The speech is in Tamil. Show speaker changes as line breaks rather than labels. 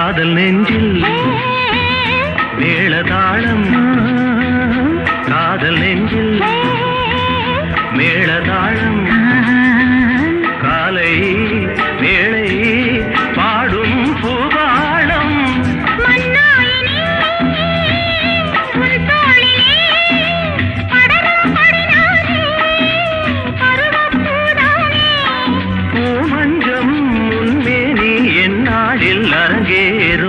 காதல் நெஞ்சில் மேளதாளம் காதல் நெஞ்சில் மேளதாளம் காலை வேளை பாடும் பூபாளம் பூமஞ்சம் முன்மேனி என்னாளில் அரங்கேறும்